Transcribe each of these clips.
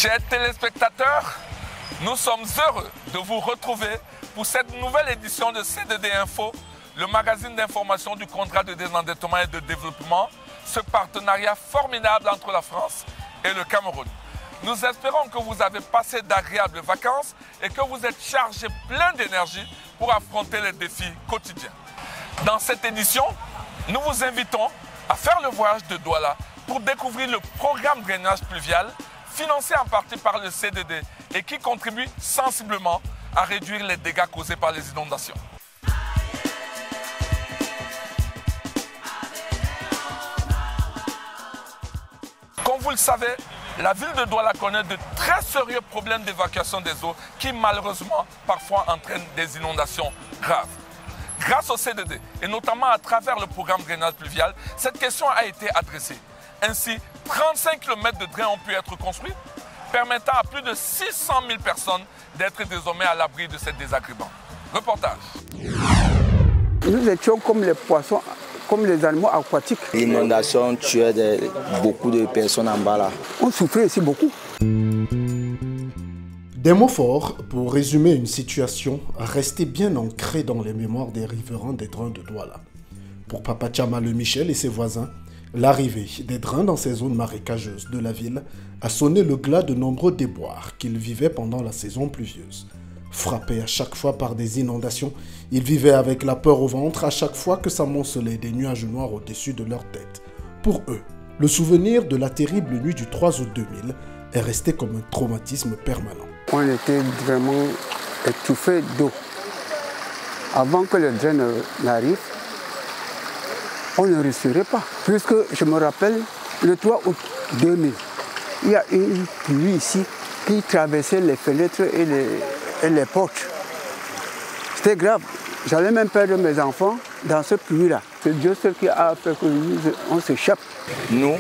Chers téléspectateurs, nous sommes heureux de vous retrouver pour cette nouvelle édition de CDD Info, le magazine d'information du contrat de désendettement et de développement, ce partenariat formidable entre la France et le Cameroun. Nous espérons que vous avez passé d'agréables vacances et que vous êtes chargés plein d'énergie pour affronter les défis quotidiens. Dans cette édition, nous vous invitons à faire le voyage de Douala pour découvrir le programme drainage pluvial financé en partie par le CDD et qui contribue sensiblement à réduire les dégâts causés par les inondations. Comme vous le savez, la ville de Douala connaît de très sérieux problèmes d'évacuation des eaux qui malheureusement parfois entraînent des inondations graves. Grâce au CDD et notamment à travers le programme drainage pluvial, cette question a été adressée. Ainsi, 35 km de drains ont pu être construits, permettant à plus de 600 000 personnes d'être désormais à l'abri de ces désagréments. Reportage. Nous étions comme les poissons, comme les animaux aquatiques. L'inondation tuait beaucoup de personnes en bas là. On souffrait ici beaucoup. Des mots forts pour résumer une situation restée bien ancrée dans les mémoires des riverains des drains de Douala. Pour Papa Tchama Le Michel et ses voisins, l'arrivée des drains dans ces zones marécageuses de la ville a sonné le glas de nombreux déboires qu'ils vivaient pendant la saison pluvieuse. Frappés à chaque fois par des inondations, ils vivaient avec la peur au ventre à chaque fois que s'amoncelait des nuages noirs au-dessus de leur tête. Pour eux, le souvenir de la terrible nuit du 3 août 2000 est resté comme un traumatisme permanent. On était vraiment étouffés d'eau. Avant que le drain n'arrive, on ne respirait pas. Puisque je me rappelle, le 3 août 2000, il y a une pluie ici qui traversait les fenêtres et les portes. C'était grave. J'allais même perdre mes enfants dans cette pluie-là. C'est Dieu seul qui a fait qu'on s'échappe. Nous,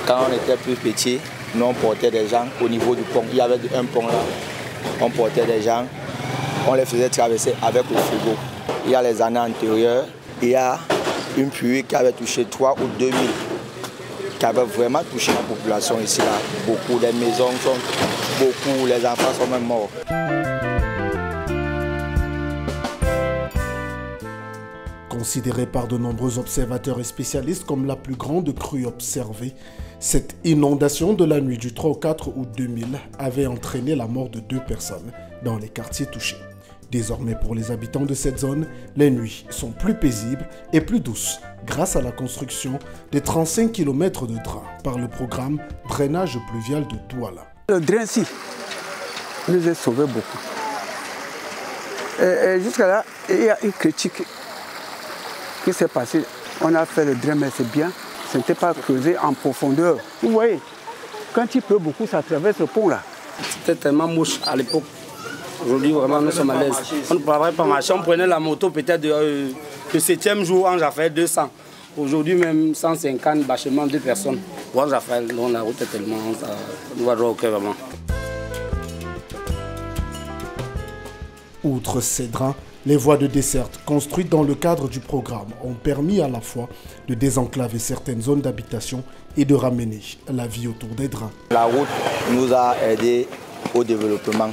quand on était plus petits, nous on portait des gens au niveau du pont. Il y avait un pont là. On portait des gens, on les faisait traverser avec le frigo. Il y a les années antérieures, il y a une pluie qui avait touché 3 août 2000, qui avait vraiment touché la population ici. Là. Beaucoup des maisons sont, beaucoup, les enfants sont même morts. Considérée par de nombreux observateurs et spécialistes comme la plus grande crue observée, cette inondation de la nuit du 3 au 4 août 2000 avait entraîné la mort de 2 personnes dans les quartiers touchés. Désormais, pour les habitants de cette zone, les nuits sont plus paisibles et plus douces grâce à la construction des 35 km de drains par le programme Drainage pluvial de Douala. Le drain-ci nous a sauvés beaucoup. Et jusqu'à là, il y a une critique qui s'est passée. On a fait le drain, mais c'est bien. Ce n'était pas creusé en profondeur. Vous voyez, quand il pleut beaucoup, ça traverse le pont là. C'était tellement moche à l'époque. Aujourd'hui, vraiment, nous sommes à l'aise. On ne pouvait pas marcher. On prenait la moto peut-être le 7e jour, on a fait 200. Aujourd'hui, même 150 bâchements, 2 personnes. Bon, on a fait la route est tellement... On va droit au cœur, vraiment. Outre ces drains, les voies de desserte construites dans le cadre du programme ont permis à la fois de désenclaver certaines zones d'habitation et de ramener la vie autour des drains. La route nous a aidé au développement.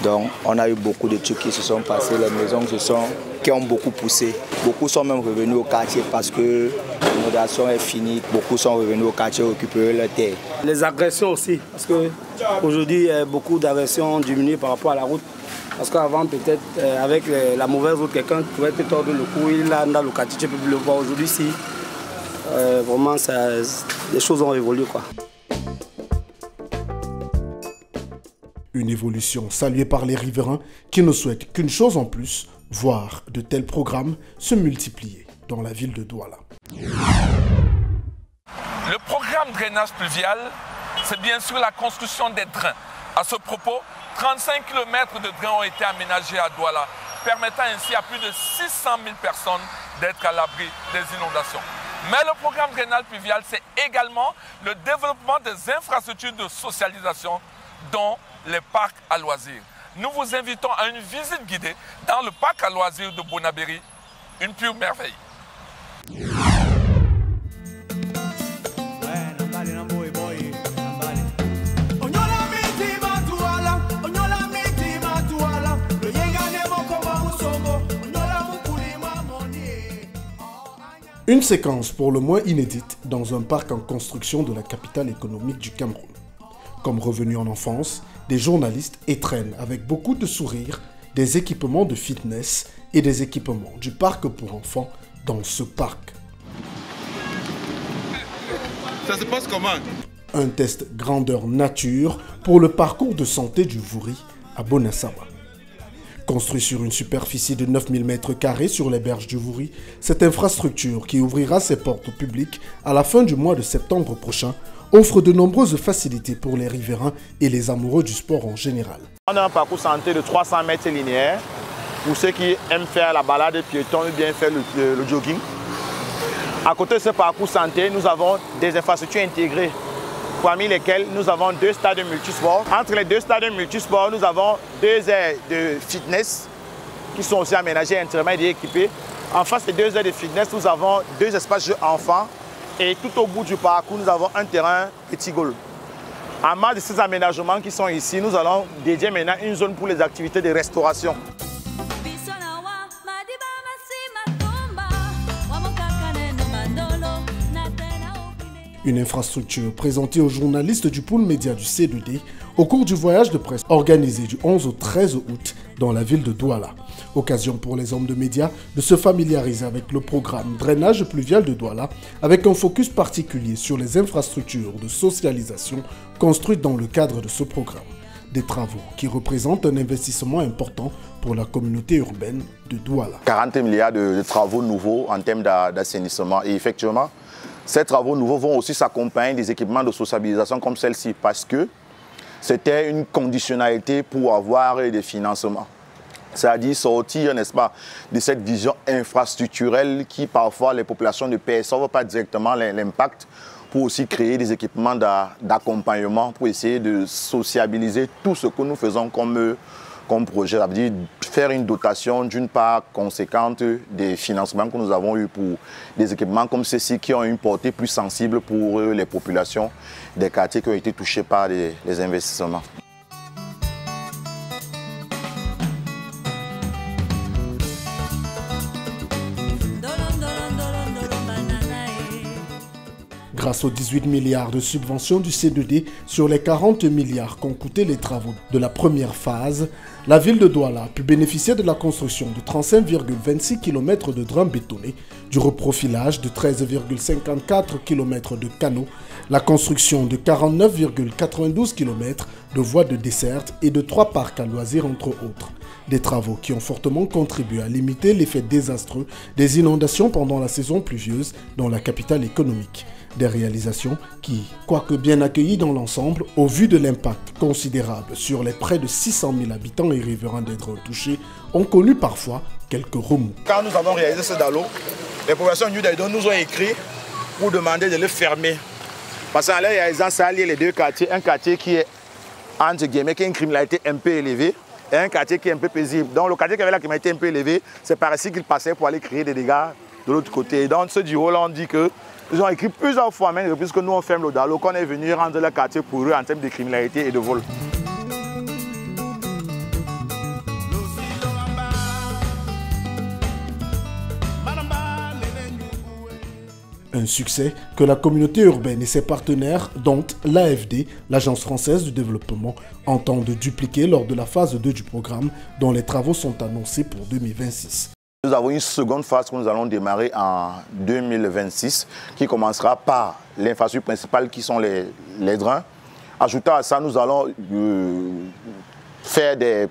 Donc on a eu beaucoup de trucs qui se sont passés, les maisons qui ont beaucoup poussé. Beaucoup sont même revenus au quartier parce que l'inondation est finie. Beaucoup sont revenus au quartier récupérer leur terre. Les agressions aussi, parce qu'aujourd'hui, beaucoup d'agressions ont diminué par rapport à la route. Parce qu'avant, peut-être, avec la mauvaise route, quelqu'un pouvait te tordre le cou, il est dans le quartier, tu peux plus le voir. Aujourd'hui, si, vraiment, les choses ont évolué, quoi. Une évolution saluée par les riverains qui ne souhaitent qu'une chose en plus, voir de tels programmes se multiplier dans la ville de Douala. Le programme drainage pluvial, c'est bien sûr la construction des drains. À ce propos, 35 km de drains ont été aménagés à Douala, permettant ainsi à plus de 600 000 personnes d'être à l'abri des inondations. Mais le programme drainage pluvial, c'est également le développement des infrastructures de socialisation, dont les parcs à loisirs. Nous vous invitons à une visite guidée dans le parc à loisirs de Bonabéry, une pure merveille. Une séquence pour le moins inédite dans un parc en construction de la capitale économique du Cameroun. Comme revenus en enfance, des journalistes étrennent avec beaucoup de sourires des équipements de fitness et des équipements du parc pour enfants dans ce parc. Ça se passe comment? Un test grandeur nature pour le parcours de santé du Vouri à Bonasawa. Construit sur une superficie de 9000 m² sur les berges du Vouri, cette infrastructure qui ouvrira ses portes au public à la fin du mois de septembre prochain offre de nombreuses facilités pour les riverains et les amoureux du sport en général. On a un parcours santé de 300 mètres linéaires pour ceux qui aiment faire la balade piéton ou bien faire le jogging. À côté de ce parcours santé, nous avons des infrastructures intégrées, parmi lesquelles nous avons 2 stades multisports. Entre les 2 stades multisports, nous avons 2 aires de fitness qui sont aussi aménagées, intermédiaires et équipées. En face des 2 aires de fitness, nous avons 2 espaces jeux enfants. Et tout au bout du parcours, nous avons un terrain petit goal. En marge de ces aménagements qui sont ici, nous allons dédier maintenant une zone pour les activités de restauration. Une infrastructure présentée aux journalistes du pôle média du C2D au cours du voyage de presse organisé du 11 au 13 août dans la ville de Douala. Occasion pour les hommes de médias de se familiariser avec le programme Drainage pluvial de Douala avec un focus particulier sur les infrastructures de socialisation construites dans le cadre de ce programme. Des travaux qui représentent un investissement important pour la communauté urbaine de Douala. 40 milliards de travaux nouveaux en termes d'assainissement et effectivement, ces travaux nouveaux vont aussi s'accompagner des équipements de socialisation comme celle-ci parce que c'était une conditionnalité pour avoir des financements. C'est-à-dire sortir, n'est-ce pas, de cette vision infrastructurelle qui parfois les populations ne perçoivent pas directement l'impact pour aussi créer des équipements d'accompagnement pour essayer de sociabiliser tout ce que nous faisons comme projet. Ça veut dire faire une dotation d'une part conséquente des financements que nous avons eu pour des équipements comme ceux-ci qui ont une portée plus sensible pour les populations des quartiers qui ont été touchés par les investissements. Grâce aux 18 milliards de subventions du C2D sur les 40 milliards qu'ont coûté les travaux de la première phase, la ville de Douala a pu bénéficier de la construction de 35,26 km de drains bétonnés, du reprofilage de 13,54 km de canaux, la construction de 49,92 km de voies de desserte et de 3 parcs à loisirs entre autres. Des travaux qui ont fortement contribué à limiter l'effet désastreux des inondations pendant la saison pluvieuse dans la capitale économique. Des réalisations qui, quoique bien accueillies dans l'ensemble, au vu de l'impact considérable sur les près de 600 000 habitants et riverains des drains touchés, ont connu parfois quelques remous. Quand nous avons réalisé ce dallo, les populations du Daïdon nous ont écrit pour demander de le fermer. Parce qu'en réalisant ça, il y a les 2 quartiers. Un quartier qui est, entre guillemets, qui a une criminalité un peu élevée et un quartier qui est un peu paisible. Donc le quartier qui avait la criminalité un peu élevée, c'est par ici qu'il passait pour aller créer des dégâts de l'autre côté. Et dans ce duo-là, on dit que ils ont écrit plusieurs fois, même puisque nous on ferme le dallo, qu'on est venu rendre le quartier pour eux en termes de criminalité et de vol. Un succès que la communauté urbaine et ses partenaires, dont l'AFD, l'Agence française du développement, entendent dupliquer lors de la phase 2 du programme, dont les travaux sont annoncés pour 2026. Nous avons une seconde phase que nous allons démarrer en 2026 qui commencera par l'infrastructure principale qui sont les drains. Ajoutant à ça, nous allons faire des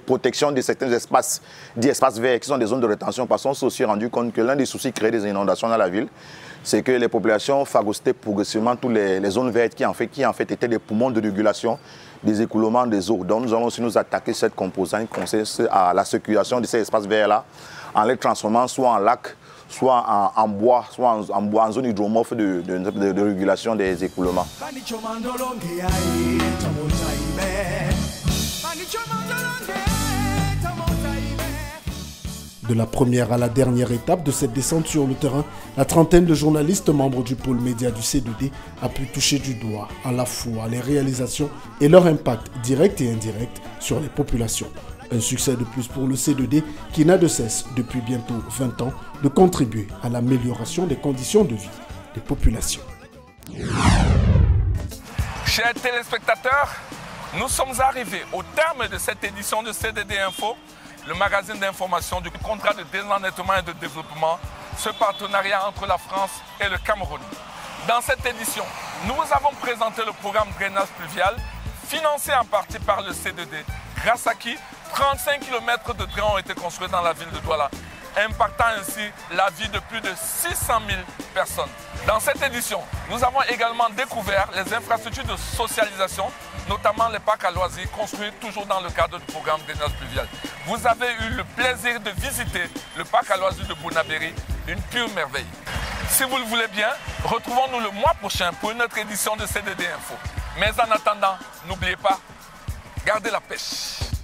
protections de certains espaces, des espaces verts qui sont des zones de rétention parce qu'on s'est aussi rendu compte que l'un des soucis créés des inondations dans la ville, c'est que les populations phagocytaient progressivement toutes les zones vertes qui en fait étaient des poumons de régulation des écoulements des eaux. Donc nous allons aussi nous attaquer cette composante qui consiste à la circulation de ces espaces verts-là en les transformant soit en lac, soit en bois, soit en zone hydromorphe de régulation des écoulements. De la première à la dernière étape de cette descente sur le terrain, la trentaine de journalistes membres du pôle média du C2D a pu toucher du doigt à la fois les réalisations et leur impact direct et indirect sur les populations. Un succès de plus pour le C2D qui n'a de cesse, depuis bientôt 20 ans, de contribuer à l'amélioration des conditions de vie des populations. Chers téléspectateurs, nous sommes arrivés au terme de cette édition de C2D Info, le magazine d'information du contrat de désendettement et de développement, ce partenariat entre la France et le Cameroun. Dans cette édition, nous vous avons présenté le programme drainage pluvial, financé en partie par le C2D, grâce à qui 35 km de drains ont été construits dans la ville de Douala, impactant ainsi la vie de plus de 600 000 personnes. Dans cette édition, nous avons également découvert les infrastructures de socialisation, notamment les parcs à loisirs construits toujours dans le cadre du programme drainage pluvial. Vous avez eu le plaisir de visiter le parc à loisirs de Bounabéry, une pure merveille. Si vous le voulez bien, retrouvons-nous le mois prochain pour une autre édition de C2D Info. Mais en attendant, n'oubliez pas, gardez la pêche.